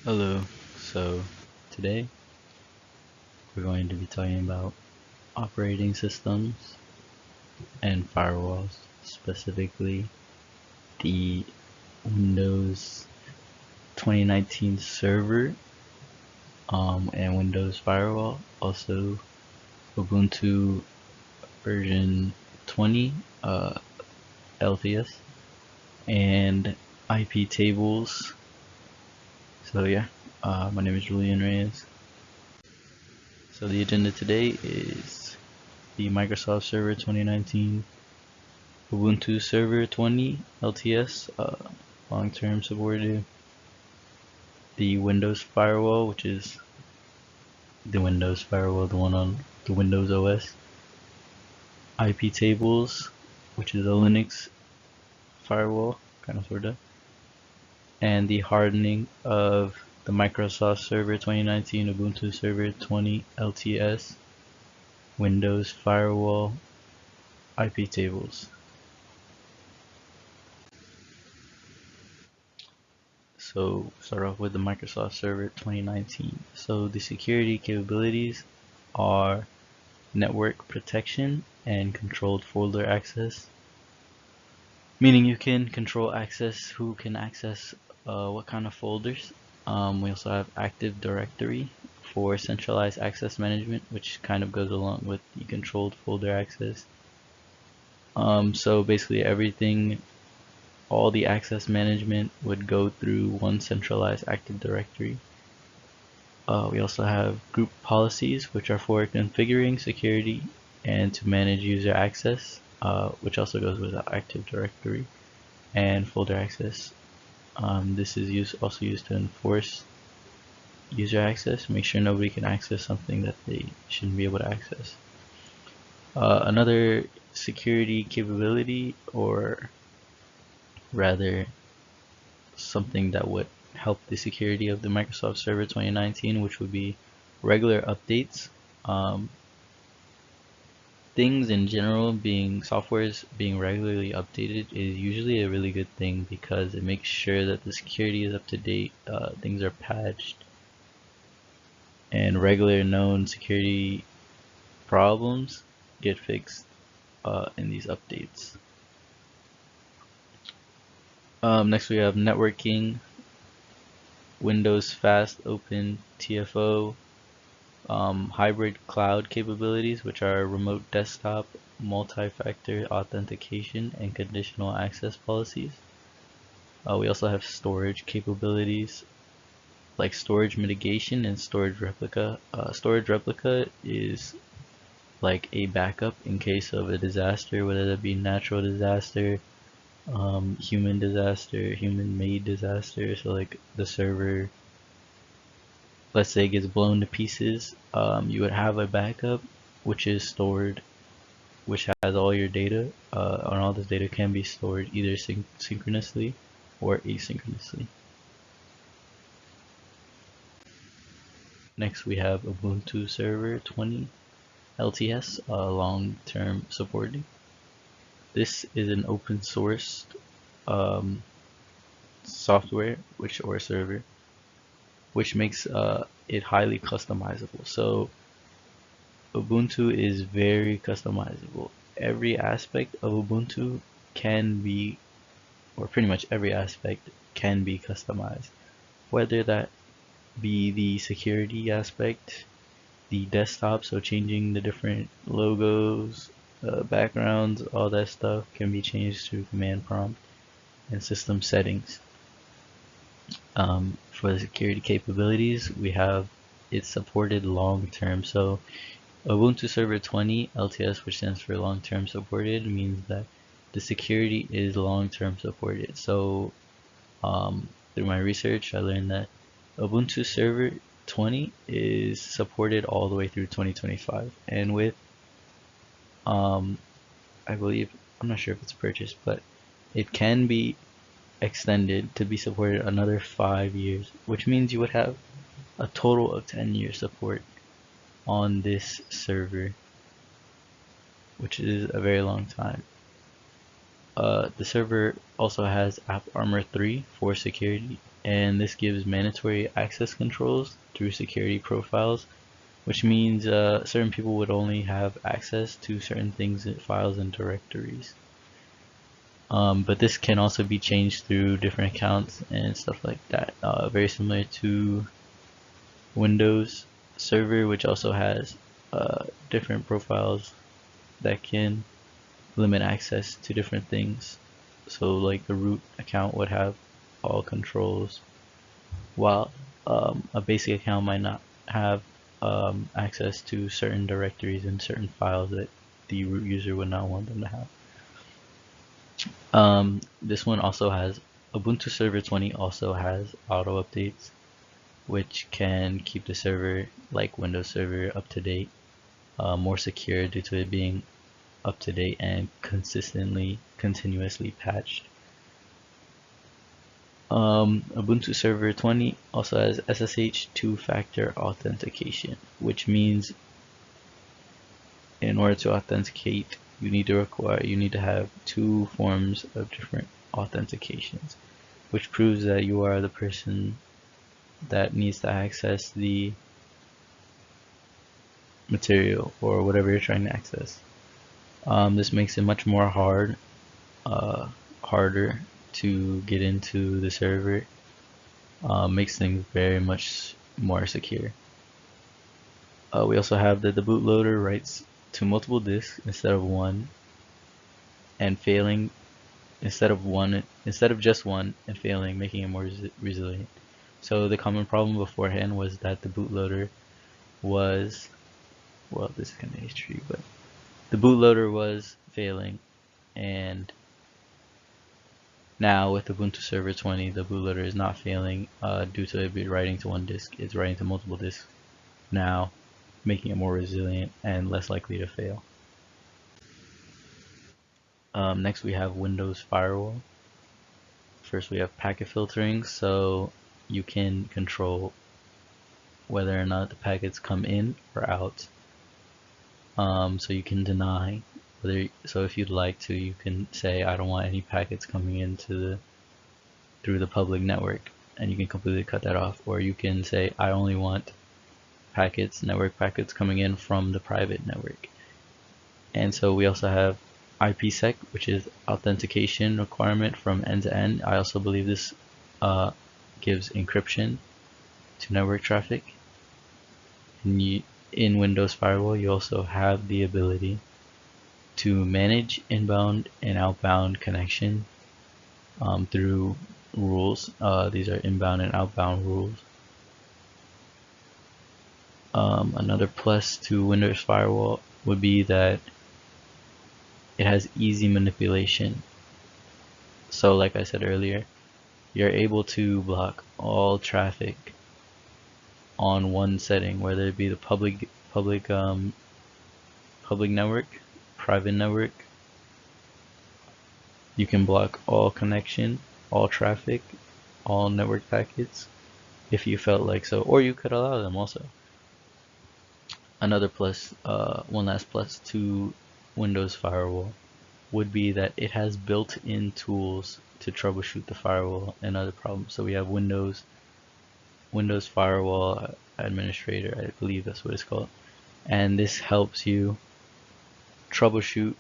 Hello, so today we're going to be talking about operating systems and firewalls, specifically the Windows 2019 server and Windows Firewall, also Ubuntu version 20 LTS, and IP tables. So yeah, my name is Julian Reyes. So the agenda today is the Microsoft Server 2019, Ubuntu Server 20 LTS, long-term supported, the Windows Firewall, which is the Windows Firewall, the one on the Windows OS, IP tables, which is a Linux firewall, kind of sorta, and the hardening of the Microsoft Server 2019, Ubuntu Server 20 LTS, Windows Firewall, IP tables. So start off with the Microsoft Server 2019. So the security capabilities are network protection and controlled folder access, meaning you can control access, who can access what kind of folders. We also have Active Directory for centralized access management, which kind of goes along with the controlled folder access. So basically everything, all the access management would go through one centralized Active Directory. We also have group policies, which are for configuring security and to manage user access, which also goes with Active Directory, and folder access. This is also used to enforce user access, make sure nobody can access something that they shouldn't be able to access. Another security capability, or rather something that would help the security of the Microsoft Server 2019, which would be regular updates. Things in general, softwares being regularly updated is usually a really good thing because it makes sure that the security is up to date, things are patched, and regular known security problems get fixed in these updates. Next we have networking, Windows Fast Open TFO, hybrid cloud capabilities, which are remote desktop, multi-factor authentication, and conditional access policies. We also have storage capabilities like storage mitigation and storage replica. Storage replica is like a backup in case of a disaster, whether that be natural disaster, human-made disaster. So like the server, let's say, gets blown to pieces, you would have a backup which is stored, which has all your data, and all this data can be stored either synchronously or asynchronously. Next we have Ubuntu Server 20 LTS, long-term supporting. This is an open source software or server, which makes it highly customizable. So Ubuntu is very customizable. Every aspect of Ubuntu can be, or pretty much every aspect can be customized, whether that be the security aspect, the desktop, so changing the different logos, backgrounds, all that stuff can be changed through command prompt and system settings. For the security capabilities, we have it's supported long term. So Ubuntu Server 20 LTS, which stands for long term supported, means that the security is long term supported. So through my research, I learned that Ubuntu Server 20 is supported all the way through 2025, and with I believe, I'm not sure if it's purchased, but it can be extended to be supported another 5 years, which means you would have a total of 10 years support on this server, which is a very long time. The server also has App Armor 3 for security, and this gives mandatory access controls through security profiles, which means certain people would only have access to certain things, files, and directories. But this can also be changed through different accounts and stuff like that. Very similar to Windows Server, which also has different profiles that can limit access to different things. So like the root account would have all controls, while a basic account might not have access to certain directories and certain files that the root user would not want them to have. This one also has Ubuntu Server 20 also has auto updates, which can keep the server, like Windows Server, up to date, more secure due to it being up to date and continuously patched. Ubuntu Server 20 also has SSH two-factor authentication, which means in order to authenticate, you need to have two forms of different authentications, which proves that you are the person that needs to access the material or whatever you're trying to access. This makes it much more harder to get into the server. Makes things very much more secure. We also have that the bootloader writes to multiple disks instead of one, and failing instead of just one and failing, making it more resilient. So the common problem beforehand was that the bootloader was, well, this is kind of history, but the bootloader was failing, and now with Ubuntu Server 20, the bootloader is not failing due to it be writing to one disk. It's writing to multiple disks now, making it more resilient and less likely to fail. Next we have Windows Firewall. First we have packet filtering, so you can control whether or not the packets come in or out. So you can deny so if you'd like to, you can say I don't want any packets coming into through the public network, and you can completely cut that off. Or you can say I only want network packets coming in from the private network. And so we also have IPsec, which is authentication requirement from end to end. I also believe this gives encryption to network traffic. And in Windows Firewall, you also have the ability to manage inbound and outbound connection through rules. These are inbound and outbound rules. Another plus to Windows Firewall would be that it has easy manipulation. So like I said earlier, you're able to block all traffic on one setting, whether it be the public network, private network. You can block all connection, all traffic, all network packets if you felt like so, or you could allow them also. Another plus, one last plus to Windows Firewall would be that it has built-in tools to troubleshoot the firewall and other problems. So we have Windows Firewall Administrator, I believe that's what it's called, and this helps you troubleshoot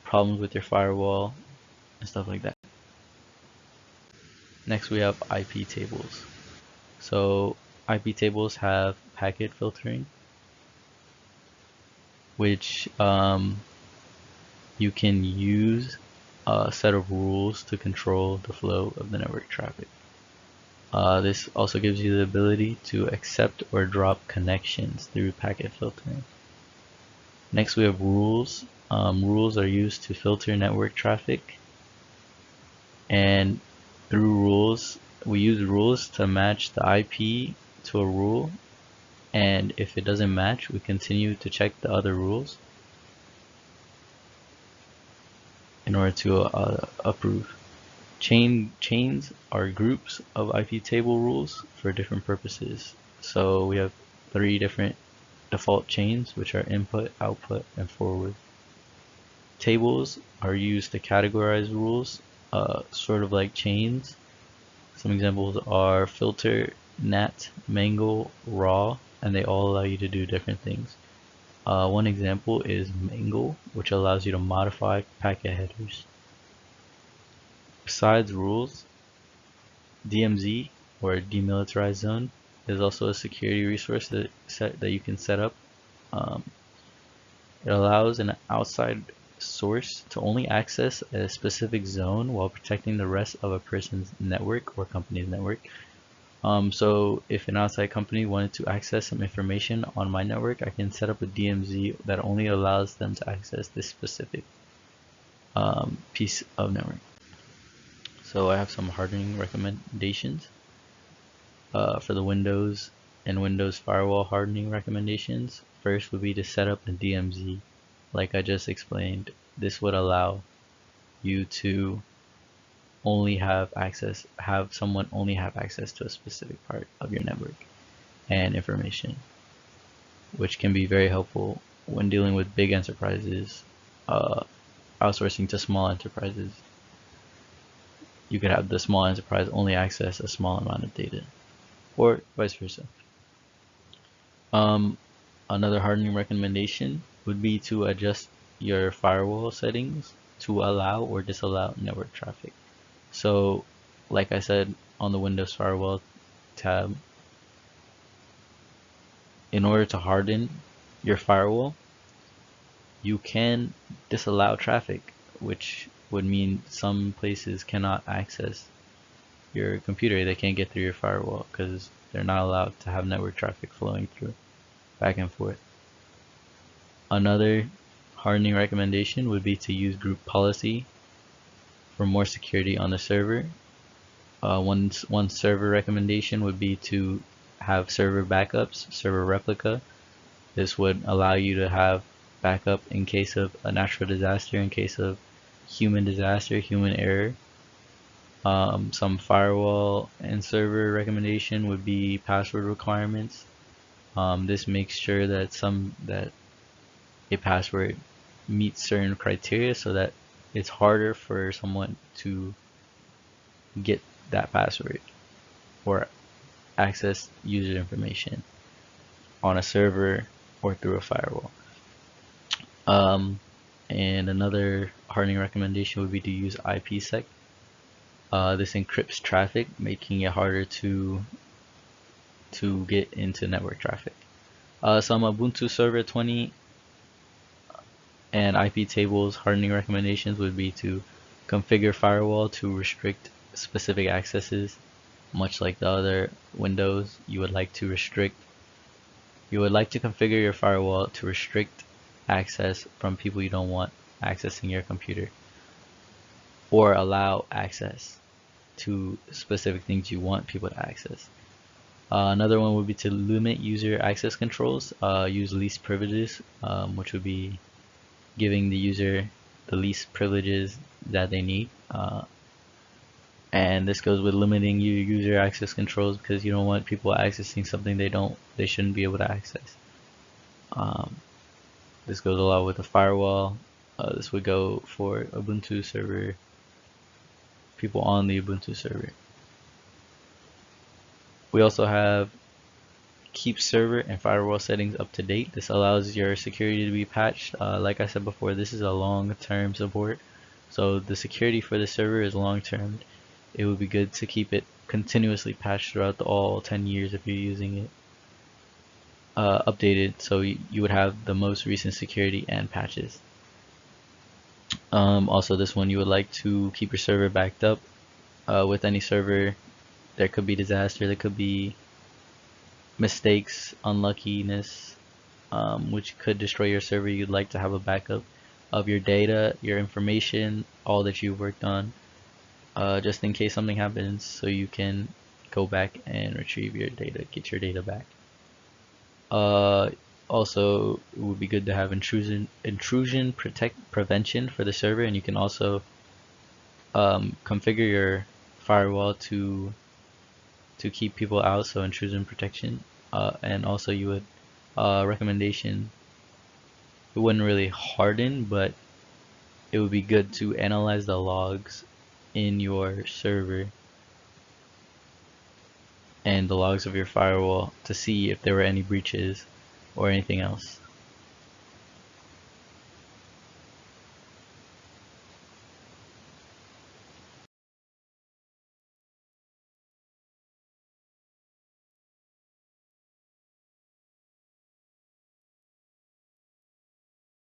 problems with your firewall and stuff like that. Next we have IP tables. So IP tables have packet filtering, which you can use a set of rules to control the flow of the network traffic. This also gives you the ability to accept or drop connections through packet filtering. Next we have rules. Rules are used to filter network traffic, and through rules, we use rules to match the IP to a rule, and if it doesn't match, we continue to check the other rules in order to approve. Chains are groups of IP table rules for different purposes. So we have 3 different default chains, which are input, output, and forward. Tables are used to categorize rules, sort of like chains. Some examples are filter, nat, mangle, raw, and they all allow you to do different things. One example is mangle, which allows you to modify packet headers. Besides rules, DMZ, or demilitarized zone, is also a security resource that you can set up. Um, it allows an outside source to only access a specific zone while protecting the rest of a person's network or company's network. So if an outside company wanted to access some information on my network, I can set up a DMZ that only allows them to access this specific piece of network. So I have some hardening recommendations for the Windows and Windows firewall hardening recommendations. First would be to set up a DMZ. Like I just explained, this would allow you to only have someone only have access to a specific part of your network and information, which can be very helpful when dealing with big enterprises, outsourcing to small enterprises. You could have the small enterprise only access a small amount of data, or vice versa. Another hardening recommendation would be to adjust your firewall settings to allow or disallow network traffic. So, like I said on the Windows Firewall tab, in order to harden your firewall, you can disallow traffic, which would mean some places cannot access your computer. They can't get through your firewall because they're not allowed to have network traffic flowing through back and forth. Another hardening recommendation would be to use group policy for more security on the server. One server recommendation would be to have server backups, server replica. This would allow you to have backup in case of a natural disaster, in case of human disaster, human error. Some firewall and server recommendation would be password requirements. This makes sure that a password meets certain criteria so that it's harder for someone to get that password or access user information on a server or through a firewall. And another hardening recommendation would be to use IPsec. This encrypts traffic, making it harder to get into network traffic. Some Ubuntu Server 20 and IP tables hardening recommendations would be to configure firewall to restrict specific accesses, much like the other Windows. You would like to configure your firewall to restrict access from people you don't want accessing your computer, or allow access to specific things you want people to access. Another one would be to limit user access controls, use least privileges, which would be giving the user the least privileges that they need. And this goes with limiting your user access controls because you don't want people accessing something they shouldn't be able to access. This goes a lot with the firewall. This would go for Ubuntu server, people on the Ubuntu server. We also have keep server and firewall settings up to date. This allows your security to be patched. Like I said before, this is a long-term support. So the security for the server is long-term. It would be good to keep it continuously patched throughout all 10 years if you're using it. Updated so you would have the most recent security and patches. Also, this one, you would like to keep your server backed up. With any server, there could be disaster, there could be mistakes, unluckiness, which could destroy your server. You'd like to have a backup of your data, your information, all that you've worked on, just in case something happens, so you can go back and retrieve your data, get your data back. Also, it would be good to have intrusion prevention for the server, and you can also configure your firewall to keep people out, so intrusion protection. And also, you would recommendation. It wouldn't really harden, but it would be good to analyze the logs in your server and the logs of your firewall to see if there were any breaches or anything else.